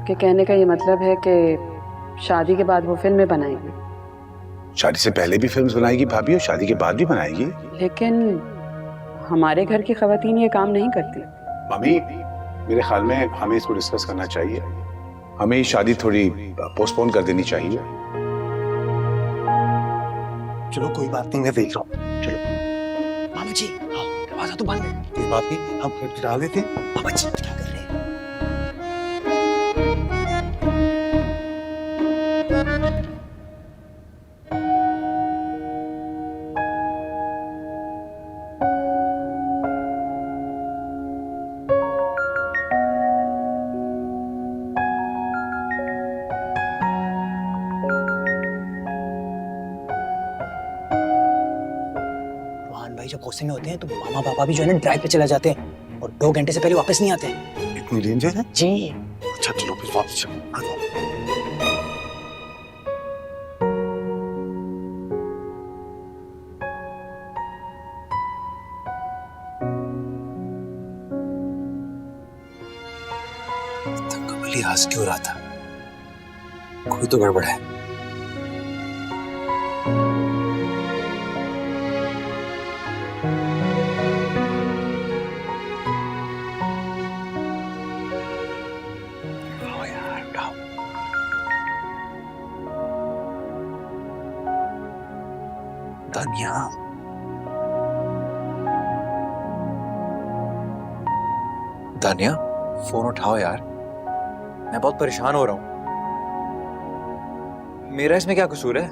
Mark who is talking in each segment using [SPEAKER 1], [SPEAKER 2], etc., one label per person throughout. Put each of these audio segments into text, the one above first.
[SPEAKER 1] आपके कहने का ये मतलब है कि शादी के बाद वो फिल्में बनाएगी?
[SPEAKER 2] शादी से पहले भी फिल्म्स बनाएगी भाभी और शादी के बाद भी बनाएगी।
[SPEAKER 1] लेकिन हमारे घर की खवातीन ये काम नहीं करती।
[SPEAKER 2] मम्मी, मेरे ख्याल में हमें इसको डिस्कस करना चाहिए। हमें ये शादी थोड़ी पोस्टपोन कर देनी चाहिए।
[SPEAKER 3] चलो कोई बात नहीं, मैं देख रहा हूँ। चलो
[SPEAKER 4] मामा जी, दरवाजा तो बंद है।
[SPEAKER 3] कोई बात नहीं, हम फिर गिरा देते।
[SPEAKER 4] मामा जी क्या कर रहे हैं? भाई जब गुस्से में होते हैं तो मामा पापा भी जो है ना ड्राइव पे चला जाते हैं और 2 घंटे से पहले वापस नहीं आते हैं।
[SPEAKER 3] इतनी डेंजर है?
[SPEAKER 4] जी।
[SPEAKER 3] अच्छा चलो फिर वापस चलो। आ जाओ। तब कमली हंस क्यों रहा था? कोई तो गड़बड़ है। दानिया, दानिया फोन उठाओ यार, मैं बहुत परेशान हो रहा हूं। मेरा इसमें क्या कसूर है?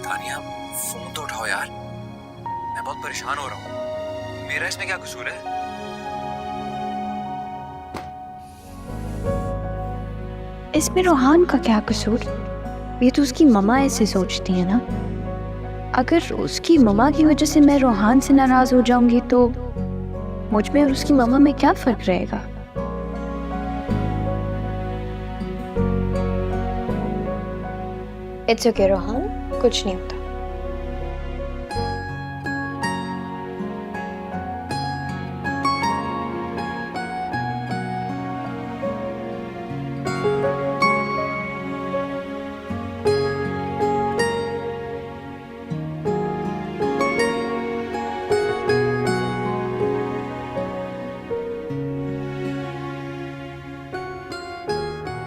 [SPEAKER 3] दानिया फोन तो उठाओ यार, मैं बहुत परेशान हो रहा हूं। मेरा इसमें क्या कसूर है?
[SPEAKER 5] इसमें रोहान का क्या कसूर? ये तो उसकी मम्मा ऐसे सोचती है ना। अगर उसकी मम्मा की वजह से मैं रोहान से नाराज हो जाऊंगी तो मुझ में और उसकी मम्मा में क्या फर्क रहेगा?
[SPEAKER 6] इट्स ओके रोहान, कुछ नहीं होता।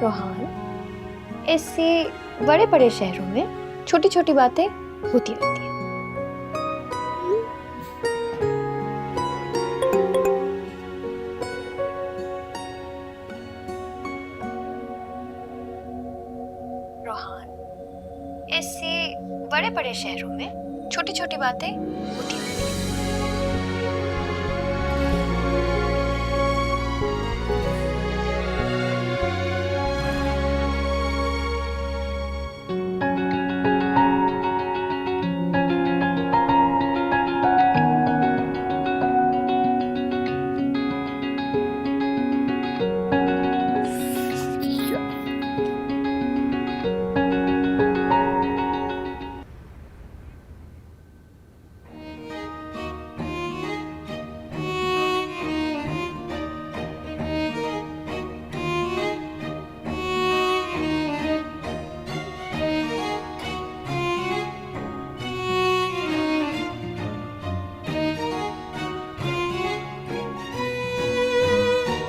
[SPEAKER 6] रोहान, इससे बड़े बड़े शहरों में छोटी छोटी बातें होती रहती हैं। रोहान, इससे बड़े बड़े शहरों में छोटी छोटी बातें होती रहती हैं।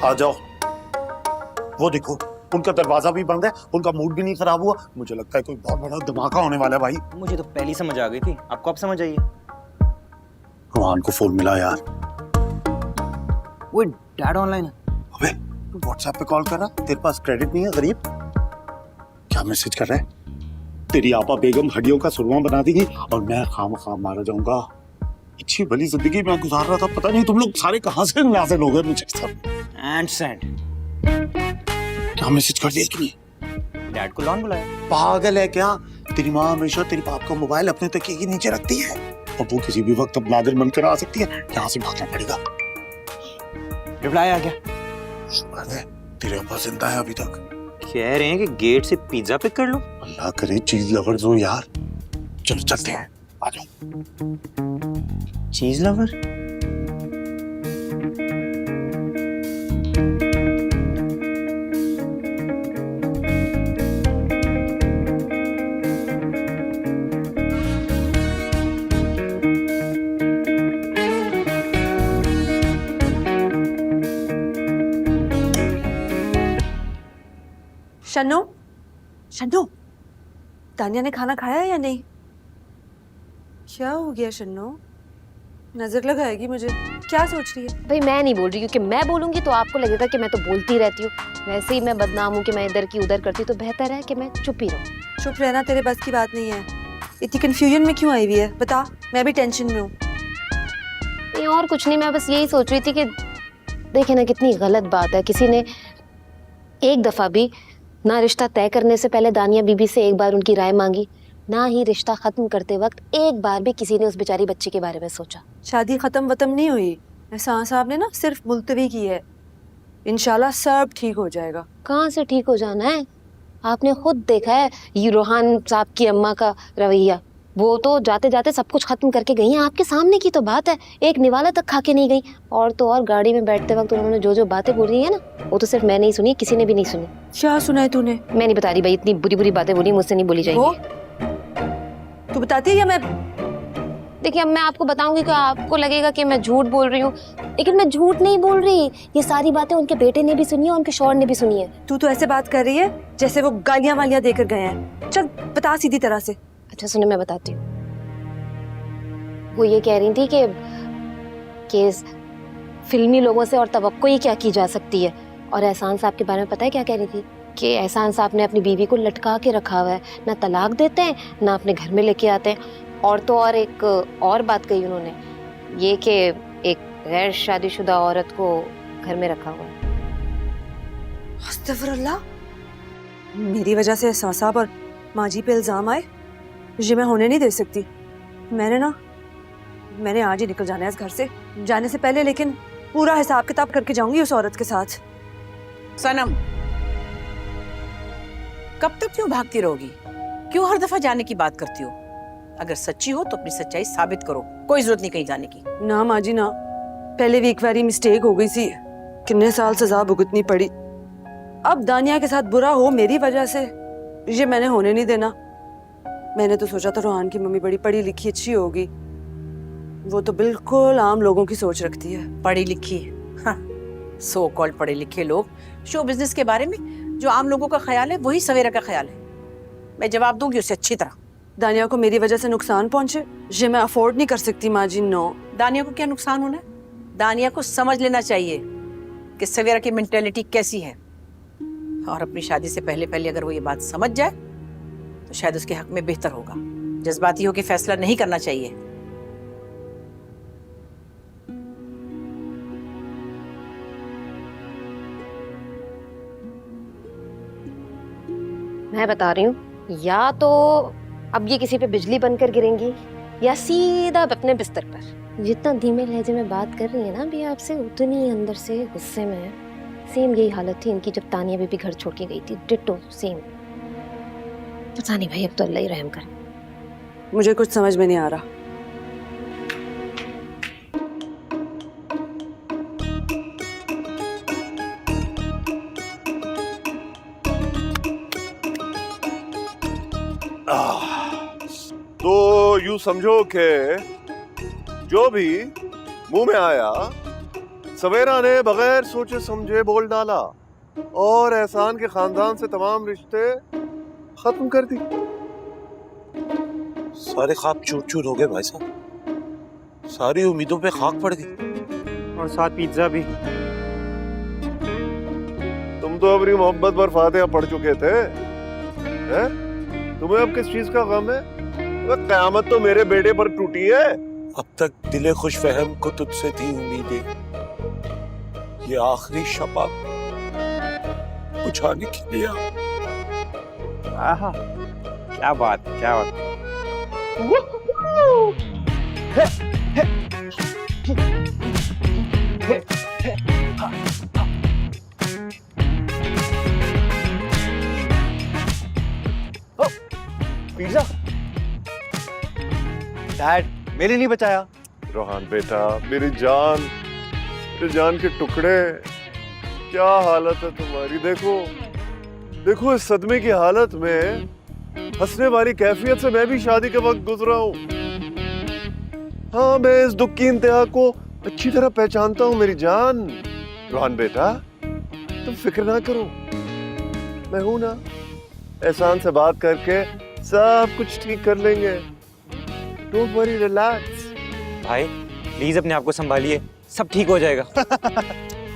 [SPEAKER 3] आ जाओ। वो देखो, उनका दरवाजा भी बंद है, उनका मूड भी नहीं खराब हुआ। मुझे लगता है कोई बहुत बड़ा धमाका होने वाला है भाई।
[SPEAKER 4] मुझे तो पहली समझ आ गई थी, आपको अब समझ आई है?
[SPEAKER 3] रोहान को फोन मिला यार।
[SPEAKER 4] वो डैड ऑनलाइन है।
[SPEAKER 3] अबे तू व्हाट्सएप पे कॉल कर रहा? तेरे पास क्रेडिट नहीं है गरीब? क्या मैसेज कर रहा है? तेरी आपा बेगम हड्डियों का सुरमा बना देगी और मैं खाम मारा जाऊंगा। अच्छी भली जिंदगी में गुजार रहा था, पता नहीं तुम लोग सारे कहां से नाज़िल हो गए मुझे सब।
[SPEAKER 4] And send.
[SPEAKER 3] क्या मैसेज कर दिया तूने?
[SPEAKER 4] डैड को लॉन बुलाया।
[SPEAKER 3] पागल है क्या? तेरी माँ हमेशा तेरे बाप का मोबाइल अपने तकिए के नीचे रखती है और वो किसी भी वक्त अब नादिर बनकर आ सकती है। यहाँ से भागना पड़ेगा।
[SPEAKER 4] रिप्लाई आ गया।
[SPEAKER 3] अरे तेरे अब्बा जिंदा है अभी तक?
[SPEAKER 4] कह रहे हैं कि गेट से पिज्जा पिक कर लो।
[SPEAKER 3] अल्लाह करे चीज लवर्स हो यार। चलो चलते हैं। आ जाओ। चीज लवर?
[SPEAKER 7] शन्नो, शन्नो, तानिया ने खाना खाया या नहीं? क्या हो गया शन्नो? नजर लगाएगी मुझे। क्या सोच रही है?
[SPEAKER 8] भाई मैं नहीं बोल रही, क्योंकि मैं बोलूंगी तो आपको लगेगा कि मैं तो बोलती रहती हूँ। वैसे ही मैं बदनाम हूँ कि मैं इधर की उधर करती हूँ, तो बेहतर है कि मैं चुप ही रहूँ।
[SPEAKER 7] चुप रहना तेरे बस की बात नहीं है। इतनी कंफ्यूजन में क्यों आई हुई है? बता, मैं भी टेंशन में हूँ।
[SPEAKER 8] नहीं और कुछ नहीं, मैं बस यही सोच रही थी कि देखे ना कितनी गलत बात है, किसी ने एक दफा भी ना रिश्ता तय करने से पहले दानिया बीबी से एक बार उनकी राय मांगी, ना ही रिश्ता खत्म करते वक्त एक बार भी किसी ने उस बेचारी बच्ची के बारे में सोचा।
[SPEAKER 7] शादी खत्म वतम नहीं हुई, एहसान साहब ने ना सिर्फ मुलतवी की है। इंशाल्लाह सब ठीक हो जाएगा।
[SPEAKER 8] कहाँ से ठीक हो जाना है? आपने खुद देखा है ये रोहान साहब की अम्मा का रवैया। वो तो जाते जाते सब कुछ खत्म करके गई हैं। आपके सामने की तो बात है, एक निवाला तक खा के नहीं गई। और तो और गाड़ी में बैठते वक्त उन्होंने जो जो बातें बोली है ना, वो तो सिर्फ मैं नहीं सुनी, किसी ने भी नहीं सुनी।
[SPEAKER 7] क्या सुना है तूने?
[SPEAKER 8] मैं नहीं बता रही भाई, इतनी बुरी बुरी बातें बोली मुझसे नहीं बोली जाएंगी।
[SPEAKER 7] तू बताती है या मैं?
[SPEAKER 8] देखिए अब मैं आपको बताऊंगी कि आपको लगेगा कि मैं झूठ बोल रही हूँ, लेकिन मैं झूठ नहीं बोल रही। ये सारी बातें उनके बेटे ने भी सुनी है, उनके शौहर ने भी सुनी है।
[SPEAKER 7] तू तो ऐसे बात कर रही है जैसे वो गालियां वालियां देकर गए हैं। चल बता सीधी तरह से।
[SPEAKER 8] अच्छा सुनो, मैं बताती हूँ। वो ये कह रही थी कि फिल्मी लोगों से और तवक्को ही क्या की जा सकती है। और एहसान साहब के बारे में पता है क्या कह रही थी? कि एहसान साहब ने अपनी बीवी को लटका के रखा हुआ है, ना तलाक देते हैं ना अपने घर में लेके आते हैं। और तो और एक और बात कही उन्होंने, ये कि एक गैर शादीशुदा औरत को घर में रखा हुआ है।
[SPEAKER 7] अस्तगफुरुल्लाह, मेरी वजह से एहसान साहब और माजी पे इल्जाम आए, ये मैं होने नहीं दे सकती। मैंने आज ही निकल जाना है इस घर से, जाने से पहले लेकिन पूरा हिसाब किताब करके जाऊंगी उस औरत के साथ।
[SPEAKER 9] सनम, कब तक क्यों भागती रहोगी? क्यों हर दफा जाने की बात करती हो? अगर सच्ची हो तो अपनी सच्चाई साबित करो, कोई जरूरत नहीं कहीं जाने की।
[SPEAKER 7] ना माजी ना, पहले भी एक बारी मिस्टेक हो गई थी, कितने साल सजा भुगतनी पड़ी। अब दानिया के साथ बुरा हो मेरी वजह से, ये मैंने होने नहीं देना। मैंने तो सोचा था रोहान की मम्मी बड़ी पढ़ी लिखी अच्छी होगी, वो तो बिल्कुल आम लोगों की सोच रखती है।
[SPEAKER 9] पढ़ी लिखी? हाँ, सो कॉल्ड पढ़े लिखे लोग शो बिजनेस के बारे में जो आम लोगों का ख्याल है वही सवेरा का ख्याल है। मैं जवाब दूंगी उससे अच्छी तरह।
[SPEAKER 7] दानिया को मेरी वजह से नुकसान पहुंचे, ये मैं अफोर्ड नहीं कर सकती माँ जी। नो,
[SPEAKER 9] दानिया को क्या नुकसान होना है? दानिया को समझ लेना चाहिए कि सवेरा की मेंटेलिटी कैसी है, और अपनी शादी से पहले पहले अगर वो ये बात समझ जाए तो शायद उसके हक में बेहतर होगा। जज्बाती होकर फैसला नहीं करना चाहिए।
[SPEAKER 8] मैं बता रही हूँ, या तो अब ये किसी पे बिजली बनकर गिरेंगी या सीधा अपने बिस्तर पर। जितना धीमे लहजे में बात कर रही है ना अभी आपसे, उतनी अंदर से गुस्से में है। सेम यही हालत थी इनकी जब तानिया बेबी घर छोड़ के गई थी, डिट्टो सेम। पता नहीं भाई, अब तो अल्लाह ही रहम करे।
[SPEAKER 7] मुझे कुछ समझ में नहीं आ रहा।
[SPEAKER 10] तो यूं समझो कि जो भी मुंह में आया सवेरा ने बगैर सोचे समझे बोल डाला और एहसान के खानदान से तमाम रिश्ते खत्म कर दी।
[SPEAKER 3] सारे ख्वाब चूर चूर हो गए भाई साहब, सारी उम्मीदों पे खाक पड़ गई, और साथ पिज्जा भी।
[SPEAKER 10] तुम तो अपनी मोहब्बत पर फातिहा पढ़ चुके थे, हैं? तुम्हें अब किस चीज का गम है? क़यामत तो मेरे बेटे पर टूटी है।
[SPEAKER 3] अब तक दिले खुश फहम को तुझसे थी उम्मीदें, ये आखिरी शपा बुझाने के लिए।
[SPEAKER 11] आहा, क्या बात, क्या बात। पिज्जा डैड मेरे नहीं बचाया।
[SPEAKER 10] रोहान बेटा, मेरी जान के टुकड़े, क्या हालत है तुम्हारी। देखो देखो, इस सदमे की हालत में हंसने वाली कैफियत से मैं भी शादी के वक्त गुजरा हूँ। हाँ, मैं इस दुख की इंतहा को अच्छी तरह पहचानता हूँ मेरी जान। रोहान बेटा, तुम फिक्र ना करो, मैं हूं ना। एहसान से बात करके सब कुछ ठीक कर लेंगे। Don't worry, relax.
[SPEAKER 11] भाई प्लीज अपने आप को संभालिए, सब ठीक हो जाएगा।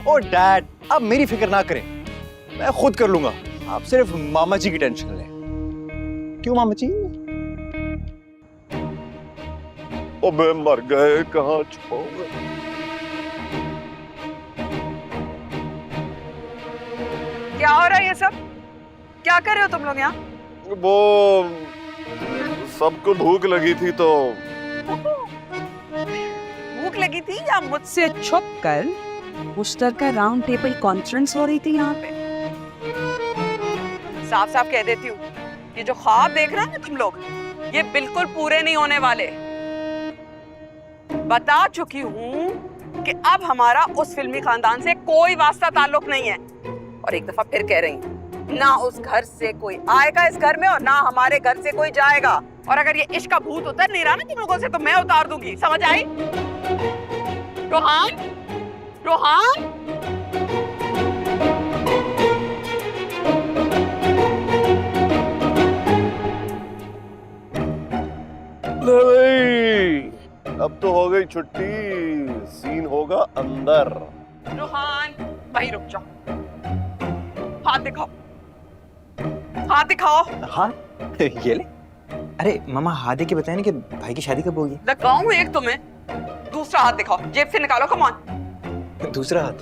[SPEAKER 11] ओ डैड, अब मेरी फिक्र ना करें, मैं खुद कर लूंगा। आप सिर्फ मामा जी की टेंशन लें। क्यों मामा जी?
[SPEAKER 10] अबे मर गए, कहाँ छुपाऊंगा।
[SPEAKER 7] क्या हो रहा है ये सब? क्या कर रहे हो तुम लोग यहाँ?
[SPEAKER 10] वो सबको भूख लगी थी तो।
[SPEAKER 7] भूख लगी थी या मुझसे छुप कर मुश्तरका राउंड टेबल कॉन्फ्रेंस हो रही थी यहाँ पे? साफ साफ कह देती हूँ, ये जो ख्वाब देख रहे हो ना तुम लोग, ये बिल्कुल पूरे नहीं होने वाले। बता चुकी हूँ कि अब हमारा उस फिल्मी खानदान से कोई वास्ता ताल्लुक नहीं है। और एक दफा फिर कह रही हूँ, ना उस घर से कोई आएगा इस घर में और ना हमारे घर से कोई जाएगा। और अगर ये इश्क का भूत उतर नहीं रहा ना तुम लोगों से, तो मैं उतार दूंगी, समझ आई? रोहान, रोहान,
[SPEAKER 10] अब तो हो गई छुट्टी, सीन होगा अंदर।
[SPEAKER 7] रोहान, वहीं रुक जाओ। हाथ दिखाओ, हाथ दिखाओ।
[SPEAKER 11] हाँ ये ले। अरे मामा हाथ दे के बताया ना कि भाई की शादी कब होगी।
[SPEAKER 7] लगाऊं एक तुम्हें, दूसरा हाथ दिखाओ, जेब से निकालो, कम ऑन।
[SPEAKER 11] दूसरा हाथ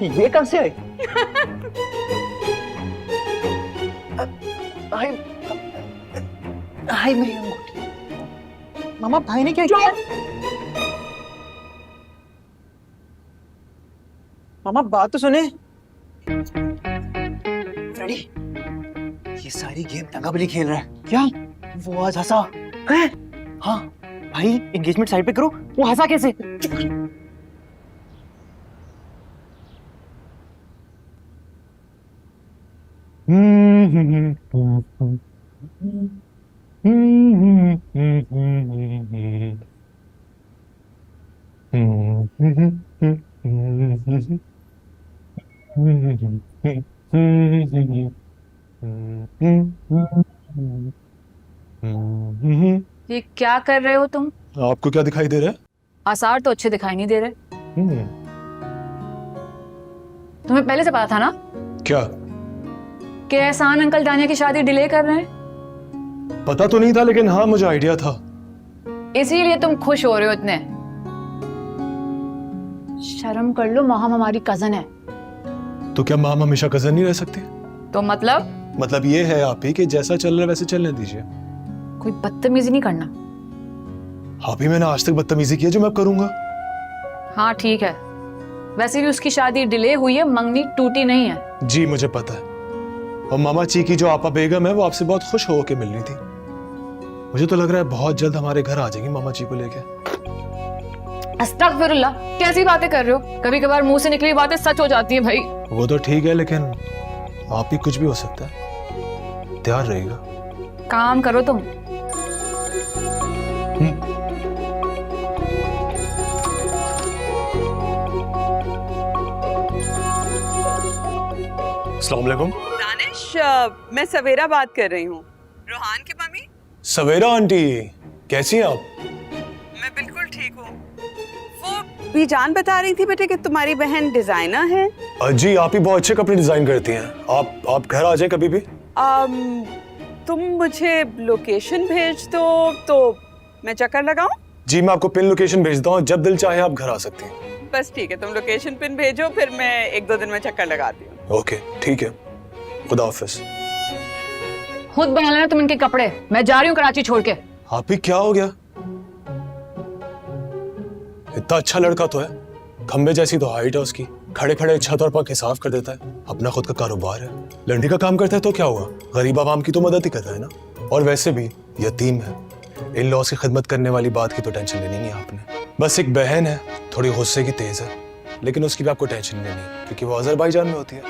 [SPEAKER 11] ये कब से आई? हाय मेरी अंगूठी। मामा भाई ने क्या किया? मामा बात तो सुने। रेडी? ये सारी गेम टंगाबली खेल रहा है क्या? वो आज हंसा है? हाँ भाई, एंगेजमेंट साइड पे करो। वो हंसा कैसे?
[SPEAKER 1] ये क्या कर रहे हो तुम?
[SPEAKER 12] आपको क्या दिखाई दे रहा है?
[SPEAKER 1] आसार तो अच्छे दिखाई नहीं दे रहे। तुम्हें पहले से पता था ना
[SPEAKER 12] क्या?
[SPEAKER 1] कि एहसान अंकल दानिया की शादी डिले कर रहे हैं?
[SPEAKER 12] पता तो नहीं था, लेकिन हाँ मुझे आइडिया था।
[SPEAKER 1] इसीलिए तुम खुश हो रहे हो इतने। शर्म कर लो, मोहम हमारी कजन है।
[SPEAKER 12] तो क्या माम हमेशा कजन नहीं रह सकती?
[SPEAKER 1] तो मतलब
[SPEAKER 12] ये है आप ही कि जैसा चल रहा है वैसे चलने दीजिए।
[SPEAKER 1] कोई बदतमीजी नहीं करना।
[SPEAKER 12] आप ही मैंने आज तक बदतमीजी की है जो मैं करूंगा।
[SPEAKER 1] हाँ ठीक है, वैसे भी उसकी शादी डिले हुई है, मंगनी टूटी नहीं है।
[SPEAKER 12] जी मुझे पता है। और मामा जी की जो आपा बेगम है वो आपसे बहुत खुश होकर मिल रही थी। मुझे तो लग रहा है बहुत जल्द हमारे घर आ जाएंगी मामा जी को लेके।
[SPEAKER 1] अस्तगफिरुल्लाह, कैसी बातें कर रहे हो? कभी कभार मुंह से निकली बातें सच हो जाती हैं भाई।
[SPEAKER 12] वो तो ठीक है, लेकिन आप ही कुछ भी हो सकता है, तैयार रहेगा।
[SPEAKER 1] काम करो तुम।
[SPEAKER 12] अस्सलाम वालेकुम।
[SPEAKER 7] दानिश, मैं सवेरा बात कर रही हूँ, रोहान की मम्मी।
[SPEAKER 12] सवेरा आंटी, कैसी हैं आप?
[SPEAKER 7] मैं बिल्कुल ठीक हूँ। वो भी जान बता रही थी बेटे कि तुम्हारी बहन डिजाइनर है।
[SPEAKER 12] जी, आप ही बहुत अच्छे कपड़े डिजाइन करती हैं। आप घर आ जाए कभी भी।
[SPEAKER 7] तुम मुझे लोकेशन भेज दो तो मैं चक्कर लगाऊं?
[SPEAKER 12] जी मैं आपको पिन लोकेशन भेजता हूँ, जब दिल चाहे आप घर आ सकती हैं।
[SPEAKER 7] बस ठीक है, तुम लोकेशन पिन भेजो, फिर मैं 1-2 दिन में चक्कर लगाती हूँ।
[SPEAKER 12] ओके ठीक है, खुदा हाफिज।
[SPEAKER 1] खुद बना लेना तुम इनके कपड़े, मैं जा रही हूँ कराची छोड़ के।
[SPEAKER 12] आप ही क्या हो गया? इतना अच्छा लड़का तो है, खंबे जैसी तो हाइट है उसकी, खड़े खड़े छत और पग हिसाब कर देता है, अपना खुद का कारोबार है। लंडी का काम करता है तो क्या हुआ, गरीब आवाम की तो मदद ही कर रहा है ना। और वैसे भी यतीम है, इन लॉस की खिदमत करने वाली बात की तो टेंशन लेनी नहीं आपने। बस एक बहन है, थोड़ी गुस्से की तेज है, लेकिन उसकी भी आपको टेंशन लेनी है क्योंकि वो अजरबैजान में होती है।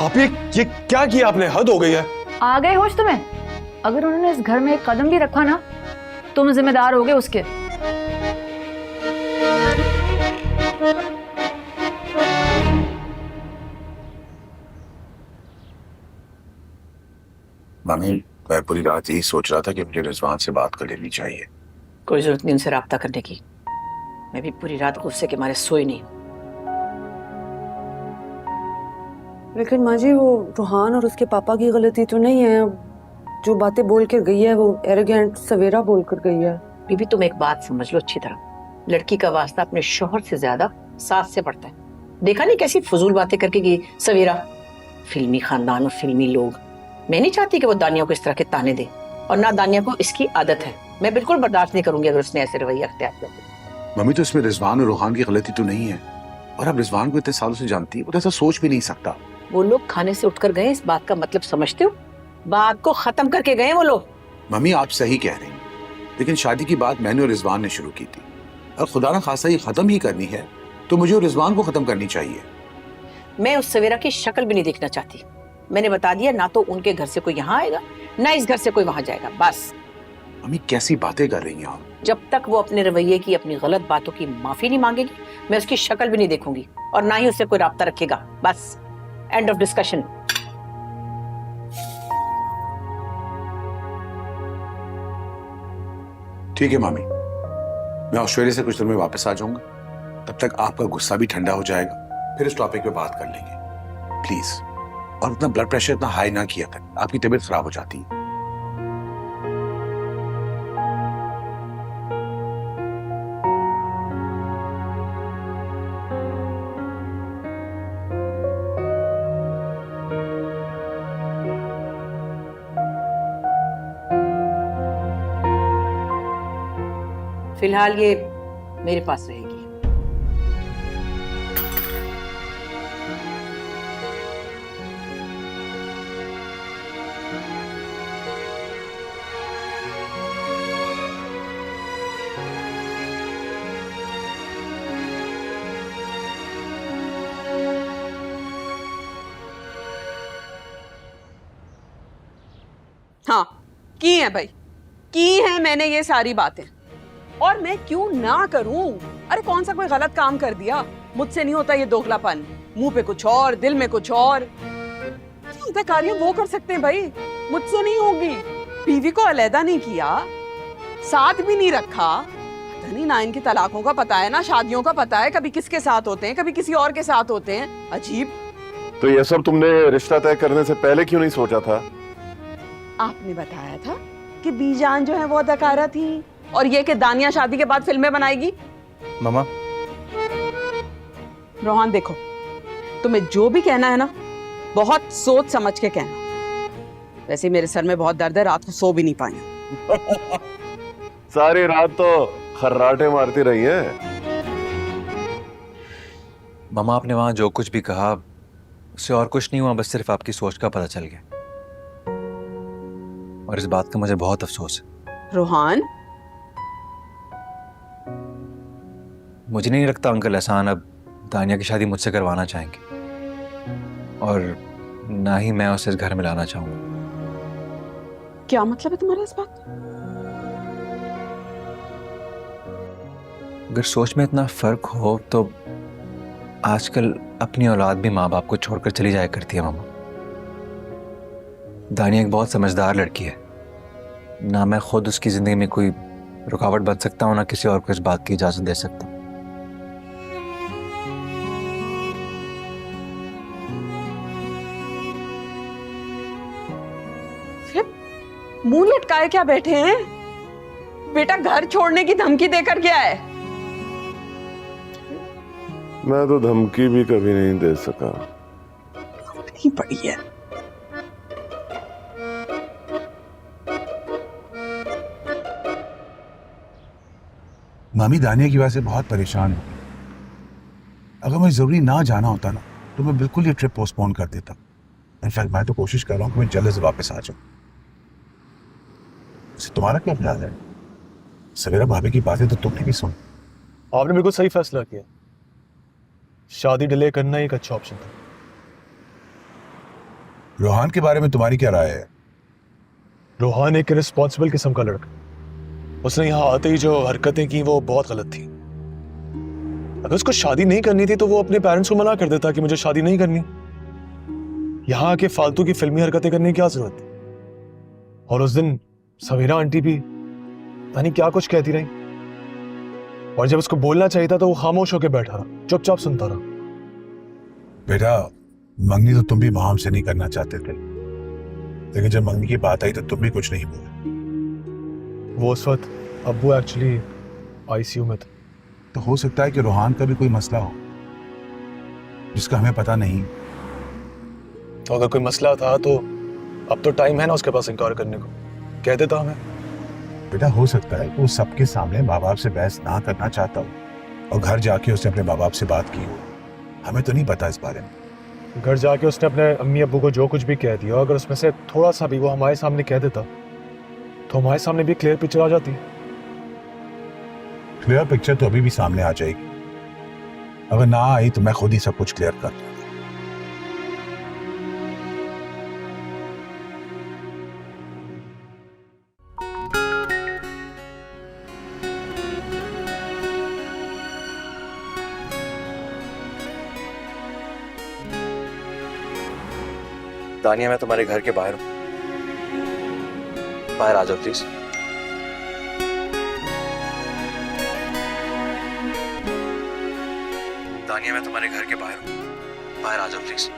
[SPEAKER 12] आप ये क्या किया आपने, हद हो गई है।
[SPEAKER 1] आ गए होश तुम्हें? अगर उन्होंने इस घर में एक कदम भी रखा ना, तुम जिम्मेदार होगे उसके।
[SPEAKER 2] मम्मी, मैं पूरी रात यही सोच रहा था कि मुझे रिजवान से बात कर लेनी चाहिए।
[SPEAKER 9] कोई जरूरत नहीं उनसे राब्ता करने की। मैं भी पूरी रात गुस्से के मारे सोई नहीं।
[SPEAKER 7] लेकिन माँ जी, वो रूहान और उसके पापा की गलती तो नहीं है। जो बातें बोल कर गई है वो एरोगेंट सवेरा बोल कर गई है।
[SPEAKER 9] बीबी, तुम एक बात समझ लो अच्छी तरह, लड़की का वास्ता अपने शोहर से ज्यादा सास से पड़ता है। देखा नहीं कैसी फजूल बातें करके गई सवेरा। फिल्मी खानदान और फिल्मी लोग। मैं नहीं चाहती कि वो दानिया को इस तरह के ताने दे, और ना दानिया को इसकी आदत है। मैं बिल्कुल बर्दाश्त नहीं करूंगी अगर उसने ऐसे रवैया अख्तियार किया।
[SPEAKER 2] मम्मी, तो इसमें रिजवान और रूहान की गलती तो नहीं है, और आप रिजवान को इतने सालों से जानती है, वो तो ऐसा सोच भी नहीं सकता।
[SPEAKER 9] वो लोग खाने से उठकर गए, इस बात का मतलब समझते हो? बात को खत्म करके गए वो लोग।
[SPEAKER 2] मम्मी, आप सही कह रही हैं, लेकिन शादी की बात मैंने और रिजवान ने शुरू की थी, और खुदा ना खासा ये खत्म ही करनी है तो मुझे और रिजवान को खत्म करनी चाहिए।
[SPEAKER 9] मैं उस सवेरा की शक्ल भी नहीं देखना चाहती। मैंने बता दिया, ना तो उनके घर से कोई यहाँ आएगा, ना इस घर से कोई वहां जाएगा। बस।
[SPEAKER 2] मम्मी, कैसी बातें कर रही हैं आप?
[SPEAKER 9] जब तक वो अपने रवैये की, अपनी गलत बातों की माफी नहीं मांगेगी, मैं उसकी शक्ल भी नहीं देखूंगी, और ना ही उससे कोई राब्ता रखेगा। बस, एंड ऑफ डिस्कशन।
[SPEAKER 2] ठीक है मम्मी, मैं ऑस्ट्रेलिया से कुछ दिन में वापस आ जाऊंगा, तब तक आपका गुस्सा भी ठंडा हो जाएगा, फिर इस टॉपिक पे बात कर लेंगे प्लीज। और उतना ब्लड प्रेशर इतना हाई ना किया कर, आपकी तबीयत खराब हो जाती है।
[SPEAKER 9] फिलहाल ये मेरे पास रहेगी।
[SPEAKER 13] हाँ, की है भाई, की है मैंने ये सारी बातें, और मैं क्यों ना करूं? अरे कौन सा कोई गलत काम कर दिया? मुझसे नहीं होता ये दोगलापन। मुंह पे कुछ और, दिल में कुछ और। कार्य वो कर सकते हैं भाई, मुझसे नहीं होगी। बीवी को अलहदा नहीं किया, साथ भी नहीं रखा। पता नहीं ना इनकी तलाकों का पता है ना शादियों का पता है, कभी किसके साथ होते हैं, कभी किसी और के साथ होते हैं। अजीब।
[SPEAKER 10] तो ये सब तुमने रिश्ता तय करने से पहले क्यों नहीं सोचा था?
[SPEAKER 13] आपने बताया था कि बीजान जो है वो अदाकारा थी, और ये कि दानिया शादी के बाद फिल्में बनाएगी।
[SPEAKER 11] मामा,
[SPEAKER 13] रोहान देखो, तुम्हें जो भी कहना है ना, बहुत सोच समझ के कहना। वैसे मेरे सर में बहुत दर्द है, रात को सो भी नहीं पाई।
[SPEAKER 10] सारी रात तो खर्राटे मारती रही है।
[SPEAKER 11] मामा, आपने वहां जो कुछ भी कहा उससे और कुछ नहीं हुआ, बस सिर्फ आपकी सोच का पता चल गया, और इस बात का मुझे बहुत अफसोस है।
[SPEAKER 13] रोहान,
[SPEAKER 11] मुझे नहीं लगता अंकल एहसान अब दानिया की शादी मुझसे करवाना चाहेंगे, और ना ही मैं उसे इस घर में लाना चाहूंगा।
[SPEAKER 13] क्या मतलब है तुम्हारा इस बात?
[SPEAKER 11] अगर सोच में इतना फर्क हो तो आजकल अपनी औलाद भी माँ बाप को छोड़कर चली जाया करती है मामा। दानिया एक बहुत समझदार लड़की है, ना मैं खुद उसकी जिंदगी में कोई रुकावट बन सकता हूँ, ना किसी और को इस बात की इजाजत दे सकता हूँ।
[SPEAKER 13] मुंह लटकाए क्या बैठे हैं? बेटा घर छोड़ने की धमकी देकर गया है।
[SPEAKER 10] मैं तो धमकी भी कभी नहीं दे सका।
[SPEAKER 13] नहीं पड़ी है।
[SPEAKER 2] मामी दानिया की वजह से बहुत परेशान है। अगर मुझे जरूरी ना जाना होता ना, तो मैं बिल्कुल ये ट्रिप पोस्टपोन कर देता। इनफैक्ट मैं तो कोशिश कर रहा हूँ कि मैं जल्द से वापस आ जाऊँ। तुम्हारा क्या ख्याल है? सवेरा भाभी की बातें तो तुमने भी सुन।
[SPEAKER 12] आपने बिल्कुल सही फैसला किया, शादी डिले करना ही एक अच्छा ऑप्शन था।
[SPEAKER 2] रोहान के बारे में तुम्हारी क्या राय है?
[SPEAKER 12] रोहान एक रिस्पॉन्सिबल किस्म का लड़का, उसने यहाँ आते ही जो हरकतें की वो बहुत गलत थी। अगर उसको शादी नहीं करनी थी तो वो अपने पेरेंट्स को मना कर देता कि मुझे शादी नहीं करनी। यहाँ आके फालतू की फिल्मी हरकतें करने की क्या जरूरत थी? और उस दिन सवेरा आंटी भी पता नहीं क्या कुछ कहती रही, और जब उसको बोलना चाहिए था तो वो खामोश होकर बैठा रहा, चुपचाप सुनता रहा।
[SPEAKER 2] बेटा, मंगनी तो तुम भी माम से नहीं करना चाहते थे, लेकिन जब मंगनी की बात आई तो तुम भी कुछ नहीं बोले।
[SPEAKER 12] वो उस वक्त अब्बू एक्चुअली आईसीयू में थे।
[SPEAKER 2] तो हो सकता है कि रोहान का भी कोई मसला हो जिसका हमें पता नहीं।
[SPEAKER 12] तो अगर कोई मसला था तो अब तो टाइम है ना उसके पास इनकार करने को, कह देता हमें।
[SPEAKER 2] बेटा, हो सकता है कि वो सबके सामने माँ बाप से बहस ना करना चाहता हो और घर जाके उसने अपने माँ बाप से बात की हो। हमें तो नहीं पता इस बारे में।
[SPEAKER 12] घर जाके उसने अपने अम्मी अब्बू को जो कुछ भी कह दिया, अगर उसमें से थोड़ा सा भी वो हमारे सामने कह देता तो हमारे सामने भी क्लियर पिक्चर आ जाती।
[SPEAKER 2] क्लियर पिक्चर तो अभी भी सामने आ जाएगी। अगर ना आई तो मैं खुद ही सब कुछ क्लियर कर दूंगा।
[SPEAKER 11] दानिया, मैं तुम्हारे घर के बाहर हूँ, बाहर आ जाओ प्लीज। दानिया, मैं तुम्हारे घर के बाहर हूँ, बाहर आ जाओ प्लीज।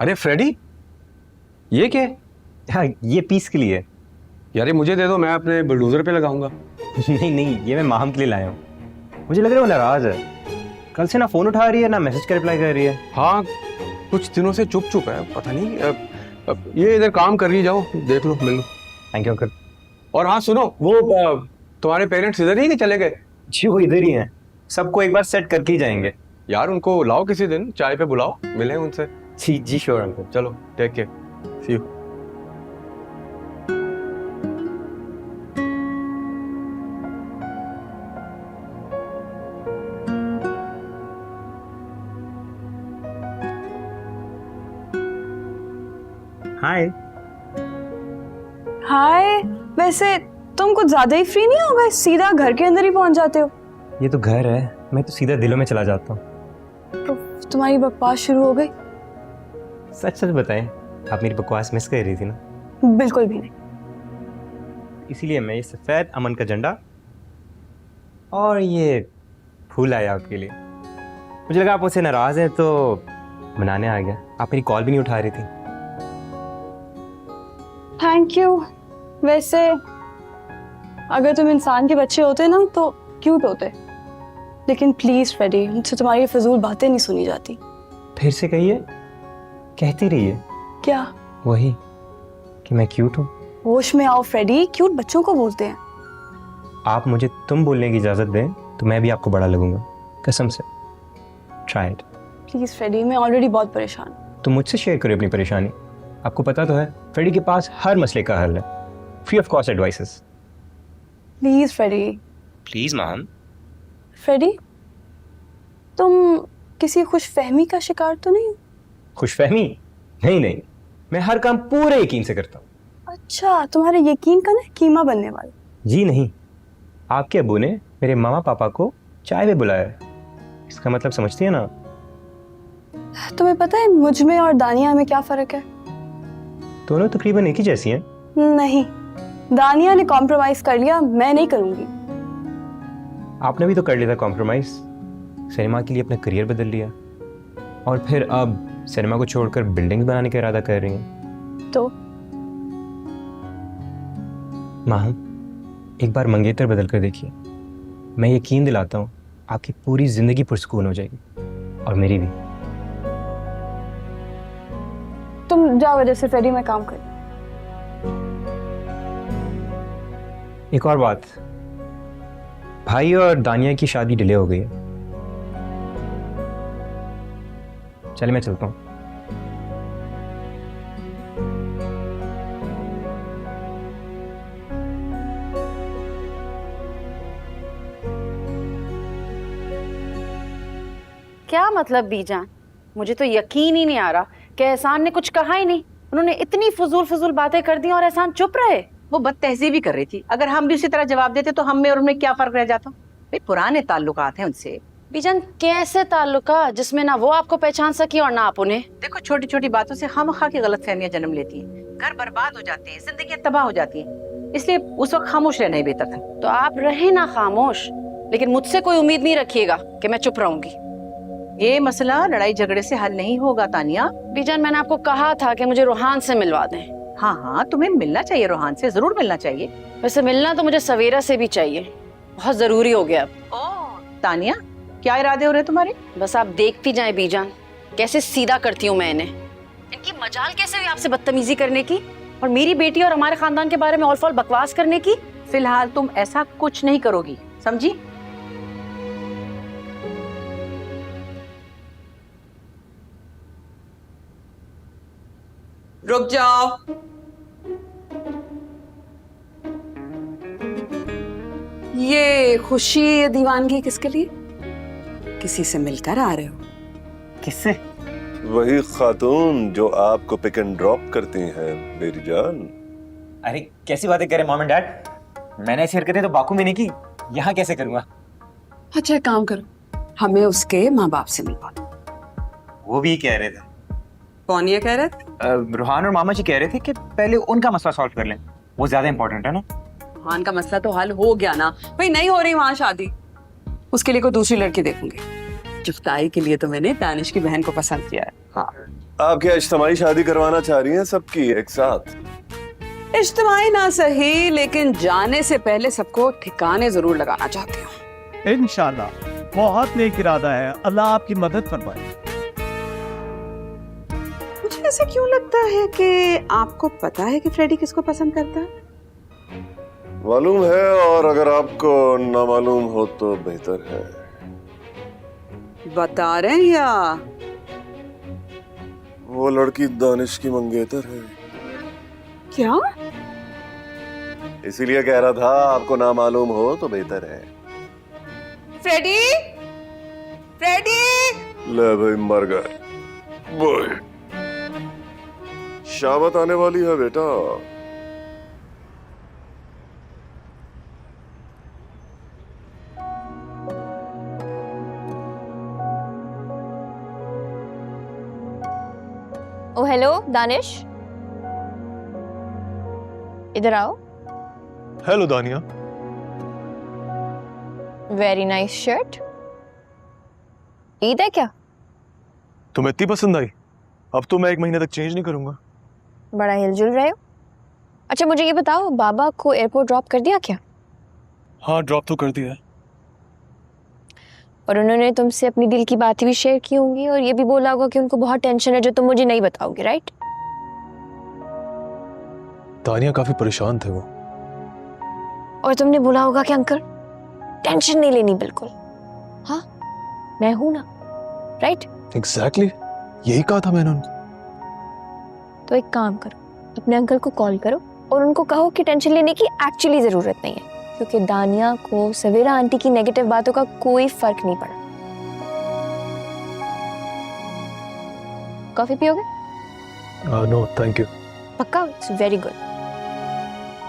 [SPEAKER 14] अरे फ्रेडी, ये क्या है?
[SPEAKER 11] हाँ, ये पीस के लिए।
[SPEAKER 14] यार ये मुझे दे दो, मैं अपने बुलडोजर पे लगाऊंगा।
[SPEAKER 11] नहीं नहीं, ये मैं माहम के लिए लाया हूँ। मुझे लग रहा है वो नाराज है, कल से ना फोन उठा रही है ना मैसेज का रिप्लाई कर रही है।
[SPEAKER 14] हाँ, कुछ दिनों से चुप चुप है, पता नहीं। ये इधर काम कर रही, जाओ देख लो, मिल लो।
[SPEAKER 11] Thank you uncle.
[SPEAKER 14] और हाँ सुनो, वो तुम्हारे पेरेंट्स इधर ही कि चले गए?
[SPEAKER 11] जी वो इधर ही हैं, सबको एक बार सेट करके ही जाएंगे।
[SPEAKER 14] यार उनको लाओ किसी दिन, चाय पे बुलाओ, मिलें उनसे।
[SPEAKER 11] जी जी श्योर अंकल।
[SPEAKER 14] चलो, टेक केयर, सी यू।
[SPEAKER 11] हाय।
[SPEAKER 7] हाय। वैसे तुम कुछ ज्यादा ही फ्री नहीं हो गए, सीधा घर के अंदर ही पहुंच जाते हो।
[SPEAKER 11] ये तो घर है, मैं तो सीधा दिलों में चला जाता हूँ।
[SPEAKER 7] तो तुम्हारी बकवास शुरू हो गई?
[SPEAKER 11] सच सच बताएं, आप मेरी बकवास मिस कर रही थी ना?
[SPEAKER 7] बिल्कुल भी नहीं।
[SPEAKER 11] इसीलिए मैं ये सफेद अमन का झंडा और ये फूल आया आपके लिए। मुझे लगा आप मुझसे नाराज हैं तो मनाने आ गया। आप मेरी कॉल भी नहीं उठा रही थी।
[SPEAKER 7] Thank you. वैसे अगर तुम इंसान के बच्चे होते ना तो क्यूट होते, लेकिन प्लीज फ्रेडी, मुझसे तुम्हारी फजूल बातें नहीं सुनी जाती।
[SPEAKER 11] फिर से कहिए, कहती रहिए।
[SPEAKER 7] क्या?
[SPEAKER 11] वही कि मैं क्यूट हूँ।
[SPEAKER 7] होश में आओ फ्रेडी, क्यूट बच्चों को बोलते हैं।
[SPEAKER 11] आप मुझे तुम बोलने की इजाजत दें तो मैं भी आपको बड़ा लगूंगा, कसम से। ट्राई इट
[SPEAKER 7] प्लीज फ्रेडी, मैं ऑलरेडी बहुत परेशान हूँ।
[SPEAKER 11] तो मुझसे शेयर करिए अपनी परेशानी। आपको पता तो है फ्रेडी के पास हर मसले का हल है, free of cost advices.
[SPEAKER 7] Please Freddy.
[SPEAKER 11] Please ma'am.
[SPEAKER 7] Freddy, तुम किसी खुशफहमी का शिकार तो नहीं हो?
[SPEAKER 11] खुशफहमी? नहीं नहीं, मैं हर काम पूरे यकीन से करता हूँ।
[SPEAKER 13] अच्छा, तुम्हारे यकीन का ना कीमा बनने वाला।
[SPEAKER 11] जी नहीं, आपके अब्बू ने मेरे मामा पापा को चाय पे बुलाया है। इसका मतलब समझती है ना?
[SPEAKER 13] तुम्हें पता है मुझ में और दानिया में क्या फर्क है?
[SPEAKER 11] दोनों तकरीबन एक ही जैसी हैं।
[SPEAKER 13] नहीं, दानिया ने कॉम्प्रोमाइज कर लिया, मैं नहीं करूंगी।
[SPEAKER 11] आपने भी तो कर लिया था कॉम्प्रोमाइज, सिनेमा के लिए अपना करियर बदल लिया और फिर अब सिनेमा को छोड़कर बिल्डिंग्स बनाने का इरादा कर रही हैं।
[SPEAKER 13] तो
[SPEAKER 11] माहू, एक बार मंगेतर बदल कर देखिए, मैं यकीन दिलाता हूँ आपकी पूरी जिंदगी पुरसुकून हो जाएगी और मेरी भी।
[SPEAKER 13] तुम जाओ, वजह से फ्रेडी मैं काम कर।
[SPEAKER 11] एक और बात, भाई और दानिया की शादी डिले हो गई है। चलिए मैं चलता हूँ।
[SPEAKER 1] क्या मतलब बीजान? मुझे तो यकीन ही नहीं आ रहा कि एहसान ने कुछ कहा ही नहीं। उन्होंने इतनी फजूल बातें कर दी और एहसान चुप रहे।
[SPEAKER 9] वो बदतहजीबी कर रही थी, अगर हम भी उसी तरह जवाब देते तो हम में और उनमें क्या फर्क रह जाता? भाई पुराने ताल्लुकात हैं उनसे।
[SPEAKER 1] बीजान, कैसे ताल्लुका जिसमें ना वो आपको पहचान सकी और ना आप उन्हें?
[SPEAKER 9] देखो, छोटी छोटी बातों से खामखा की गलतफहमियां जन्म लेती हैं, घर बर्बाद हो जाते हैं, जिंदगी तबाह हो जाती है। इसलिए उस वक्त खामोश रहना ही बेहतर था।
[SPEAKER 1] तो आप रहे ना खामोश, लेकिन मुझसे कोई उम्मीद नहीं रखिएगा कि मैं चुप रहूंगी।
[SPEAKER 9] ये मसला लड़ाई झगड़े से हल नहीं होगा तानिया।
[SPEAKER 1] बीजान, मैंने आपको कहा था कि मुझे रूहान से मिलवा दें।
[SPEAKER 9] हाँ हाँ, तुम्हें मिलना चाहिए, रूहान से जरूर मिलना चाहिए।
[SPEAKER 1] वैसे मिलना तो मुझे सवेरा से भी चाहिए, बहुत जरूरी हो गया अब।
[SPEAKER 9] ओह तानिया, क्या इरादे हो रहे तुम्हारे?
[SPEAKER 1] बस आप देखती जाएं बीजान, कैसे सीधा करती हूँ मैं इन्हें। इनकी मजाल कैसे हुई आपसे बदतमीजी करने की और मेरी बेटी और हमारे खानदान के बारे में ऑल फॉल बकवास करने की।
[SPEAKER 9] फिलहाल तुम ऐसा कुछ नहीं करोगी, समझी?
[SPEAKER 13] रुक जाओ। ये खुशी, ये दीवानगी किसके लिए? किसी से मिलकर आ रहे हो?
[SPEAKER 11] किससे?
[SPEAKER 10] वही खातून जो आपको पिक एंड ड्रॉप करती हैं मेरी जान।
[SPEAKER 11] अरे कैसी बातें करें मॉम एंड डैड, मैंने ऐसी हरकतें तो बाकू में नहीं की, यहाँ कैसे करूँगा?
[SPEAKER 13] अच्छा एक काम करो, हमें उसके माँ बाप से मिलवा दो।
[SPEAKER 11] वो भी कह रहे थे।
[SPEAKER 13] कौन ये कह रहे थे?
[SPEAKER 11] रूहान और मामा जी कह रहे थे कि पहले उनका मसला सॉल्व कर लें, वो ज्यादा इंपॉर्टेंट है ना।
[SPEAKER 13] रूहान का मसला तो हल हो गया ना भाई, नहीं हो रही वहाँ शादी, उसके लिए कोई दूसरी लड़की देखूंगी। जुफ्ताई के लिए तो मैंने दानिश की बहन को पसंद किया है। हाँ,
[SPEAKER 10] आप क्या इज्तिमाई शादी करवाना चाह रही हैं सबकी एक साथ?
[SPEAKER 13] इज्तिमाई ना सही, लेकिन जाने से पहले सबको ठिकाने जरूर लगाना चाहती हूँ।
[SPEAKER 3] इंशाल्लाह, बहुत नेक इरादा है, अल्लाह आपकी मदद फरमाए।
[SPEAKER 13] मुझे ऐसा क्यों लगता है कि आपको पता है कि फ्रेडी किसको पसंद करता है?
[SPEAKER 10] मालूम है, और अगर आपको ना मालूम हो तो बेहतर है।
[SPEAKER 13] बता रहे हैं या?
[SPEAKER 10] वो लड़की दानिश की मंगेतर है।
[SPEAKER 13] क्या?
[SPEAKER 10] इसीलिए कह रहा था, आपको ना मालूम हो तो बेहतर है।
[SPEAKER 13] Freddy, Freddy!
[SPEAKER 10] ले भाई, मर गए। बोल, शामत आने वाली है बेटा।
[SPEAKER 8] ओ हेलो दानिश, इधर आओ।
[SPEAKER 12] हेलो दानिया।
[SPEAKER 8] Very nice shirt. ईद है क्या?
[SPEAKER 12] तुम्हें इतनी पसंद आई? अब तो मैं 1 महीने तक चेंज नहीं करूंगा।
[SPEAKER 8] बड़ा हिलजुल रहे हो। अच्छा मुझे ये बताओ, बाबा को एयरपोर्ट ड्रॉप कर दिया क्या?
[SPEAKER 12] हाँ, ड्रॉप तो कर दिया है।
[SPEAKER 8] और उन्होंने तुमसे अपनी दिल की बातें भी शेयर की होंगी और ये भी बोला होगा कि उनको बहुत टेंशन है जो तुम मुझे नहीं बताओगे, राइट?
[SPEAKER 12] दानिया काफी परेशान थे वो।
[SPEAKER 8] और तुमने बोला होगा कि अंकल टेंशन नहीं लेनी बिल्कुल, हाँ मैं हूं ना, राइट?
[SPEAKER 12] एग्जैक्टली, यही कहा था मैंने उनको।
[SPEAKER 8] तो एक काम करो, अपने अंकल को कॉल करो और उनको कहो कि टेंशन लेने की एक्चुअली जरूरत नहीं है, क्योंकि दानिया को सवेरा आंटी की नेगेटिव बातों का कोई फर्क नहीं पड़ा। कॉफी पियोगे?
[SPEAKER 12] No thank you.
[SPEAKER 6] पक्का? It's very good.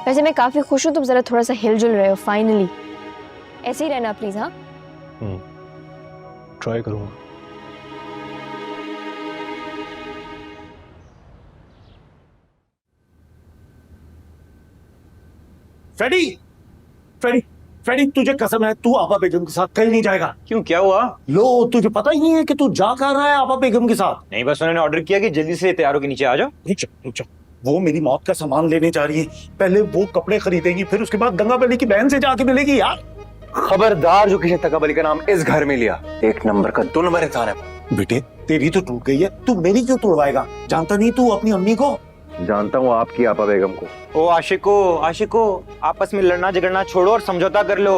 [SPEAKER 6] वैसे मैं काफी खुश हूँ, तुम जरा थोड़ा सा हिलजुल रहे हो फाइनली। ऐसे ही रहना प्लीज। हाँ,
[SPEAKER 12] ट्राई करूँगा।
[SPEAKER 3] फ्रेडी, फ्रेडी, फ्रेडी, तुझे कसम है तू आबा बेगम के साथ कहीं नहीं जाएगा।
[SPEAKER 11] क्यों, क्या हुआ?
[SPEAKER 3] लो, तुझे पता ही नहीं है कि तू जा कहाँ रहा है आबा बेगम के साथ?
[SPEAKER 11] नहीं, बस उन्होंने ऑर्डर किया कि जल्दी से तैयार होकर नीचे आ जाओ।
[SPEAKER 3] रुक जा, रुक जा। वो मेरी मौत का सामान लेने जा रही है। पहले वो कपड़े खरीदेगी, फिर उसके बाद गंगा बली की बहन से जाके मिलेगी। यार
[SPEAKER 11] खबरदार जो किसी तका बली का नाम इस घर में लिया, 1 नंबर का 2 नंबर इंसान है।
[SPEAKER 3] बेटे, तेरी तो टूट गई है, तू मेरी क्यों तोड़वाएगा? जानता नहीं तू अपनी अम्मी को?
[SPEAKER 11] जानता हूँ आपकी आपा बेगम को। ओ आशिको, आपस में लड़ना झगड़ना छोड़ो और समझौता कर लो।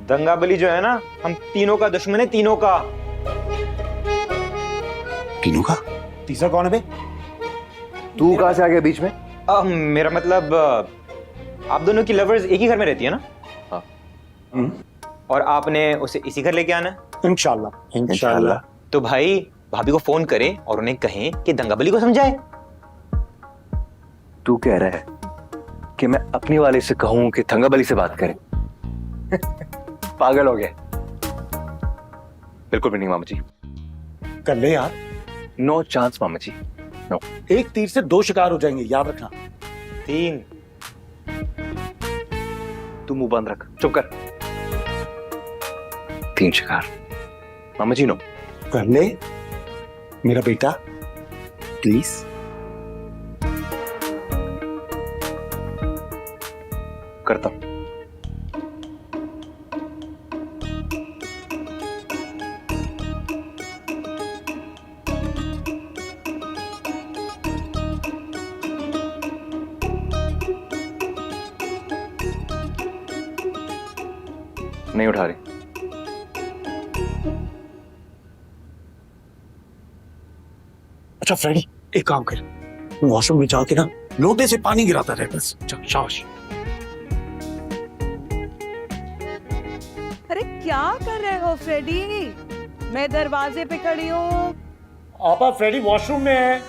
[SPEAKER 11] दंगा बली जो है ना, हम तीनों का दुश्मन है, तीनों का।
[SPEAKER 3] तीनों का? तीसरा कौन है बे?
[SPEAKER 11] तू कहाँ से आ गया बीच में? मेरा मतलब आप दोनों की लवर्स एक ही घर में रहती है ना? हाँ। और आपने उसे इसी घर लेके आना है?
[SPEAKER 3] इंशाल्लाह।
[SPEAKER 11] तो भाई भाभी को फोन करें और उन्हें कहें कि दंगा बली को समझाए।
[SPEAKER 15] तू कह रहा है कि मैं अपनी वाले से कहूं कि दंगा बली से बात करें? पागल हो गए। बिल्कुल भी नहीं मामा जी।
[SPEAKER 3] कर ले यार।
[SPEAKER 15] नो चांस मामा जी, नो।
[SPEAKER 3] एक तीर से 2 शिकार हो जाएंगे, याद रखना।
[SPEAKER 11] 3।
[SPEAKER 15] तू मुंह बंद रख, चुप कर। 3 शिकार मामा जी, नो।
[SPEAKER 3] कर ले मेरा बेटा, प्लीज।
[SPEAKER 15] करता हूं। नहीं उठा रही।
[SPEAKER 3] अच्छा फ्रेडी, एक काम कर, वॉशरूम में जाके ना लोटे से पानी गिराता रहे बस। चल शाबाश।
[SPEAKER 13] अरे क्या कर रहे हो फ्रेडी? मैं दरवाजे पे खड़ी हूँ।
[SPEAKER 3] आपा फ्रेडी वॉशरूम में है।